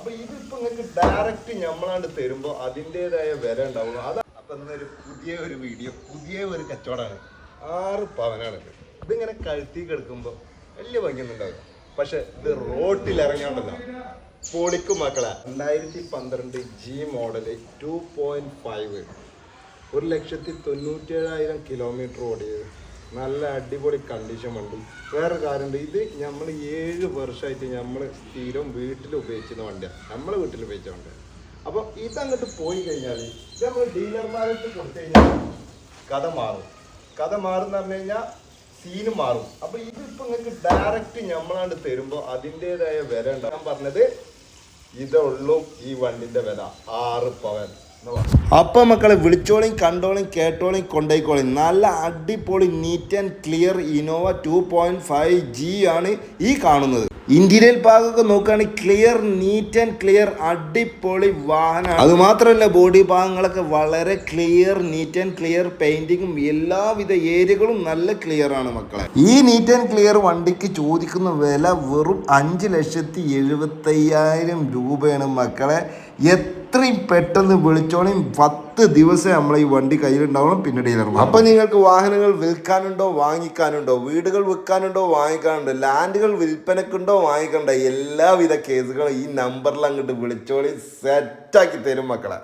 അപ്പൊ ഇതിപ്പോ നിങ്ങൾക്ക് ഡയറക്റ്റ് നമ്മളാണ്ട് തരുമ്പോ അതിൻ്റെതായ വില ഉണ്ടാവുള്ളൂ. അപ്പൊ ഇന്നൊരു പുതിയ വീഡിയോ, പുതിയ ഒരു കച്ചവടമാണ്. 6 പവനാണ് ഇതിങ്ങനെ കഴുത്തി കിടക്കുമ്പോ വലിയ ഭംഗിയൊന്നും ഉണ്ടാവില്ല. പക്ഷെ ഇത് റോട്ടിൽ ഇറങ്ങിയോണ്ടല്ല പൊളിക്കും മക്കളെ. 2012 G മോഡല് 2.5, 1,97,000 കിലോമീറ്റർ ഓടിയത്, നല്ല അടിപൊളി കണ്ടീഷൻ വണ്ടി. വേറെ കാര്യമുണ്ട്, ഇത് നമ്മൾ 7 വർഷമായിട്ട് നമ്മൾ സ്ഥിരം വീട്ടിൽ ഉപയോഗിക്കുന്ന വണ്ടിയാണ്, നമ്മളെ വീട്ടിൽ ഉപയോഗിച്ച വണ്ടിയാണ്. അപ്പോൾ ഇതങ്ങോട്ട് പോയി കഴിഞ്ഞാൽ ഇത് നമ്മൾ ഡീലർമാർക്ക് കൊടുത്തു കഴിഞ്ഞാൽ കഥ മാറും എന്ന് പറഞ്ഞു കഴിഞ്ഞാൽ സീന് മാറും. അപ്പോൾ ഇതിപ്പോൾ നിങ്ങൾക്ക് ഡയറക്റ്റ് നമ്മളാണ്ട് തരുമ്പോൾ അതിൻ്റെതായ വില ഉണ്ടാവും. ഞാൻ പറഞ്ഞത് ഇതേ ഉള്ളൂ ഈ വണ്ടിൻ്റെ വില, 6 പവൻ. അപ്പൊ മക്കളെ വിളിച്ചോളിയും കണ്ടോളിയും കേട്ടോളിയും കൊണ്ടോയിക്കോളിയും. നല്ല അടിപൊളി neat and clear Innova 2.5 G ആണ് ഈ കാണുന്നത്. ഇന്റീരിയൽ ഭാഗമൊക്കെ നോക്കുകയാണെങ്കിൽ ക്ലിയർ, നീറ്റ് ആൻഡ് ക്ലിയർ, അടിപൊളി വാഹനമാണ്. അത് മാത്രമല്ല ബോഡി ഭാഗങ്ങളൊക്കെ വളരെ ക്ലിയർ, നീറ്റ് ആൻഡ് ക്ലിയർ, പെയിന്റിങ്ങും എല്ലാവിധ ഏരിയകളും നല്ല ക്ലിയർ ആണ് മക്കളെ. ഈ നീറ്റ് ആൻഡ് ക്ലിയർ വണ്ടിക്ക് ചോദിക്കുന്ന വില വെറും 5,70,000 രൂപയാണ് മക്കളെ. എത്രയും പെട്ടെന്ന് വിളിച്ചോളും. 10 ദിവസം നമ്മളെ ഈ വണ്ടി കയ്യിലുണ്ടാവണം. പിന്നെ ഡീലർ. അപ്പൊ നിങ്ങൾക്ക് വാഹനങ്ങൾ വിൽക്കാനുണ്ടോ വാങ്ങിക്കാനുണ്ടോ, വീടുകൾ വിൽക്കാനുണ്ടോ വാങ്ങിക്കാനുണ്ടോ, ലാൻഡുകൾ വിൽപ്പനക്കുണ്ടോ വാങ്ങിക്കണ്ടോ, എല്ലാവിധ കേസുകളും ഈ നമ്പറിൽ അങ്ങോട്ട് വിളിച്ചോളി, സെറ്റാക്കി തരും മക്കളെ.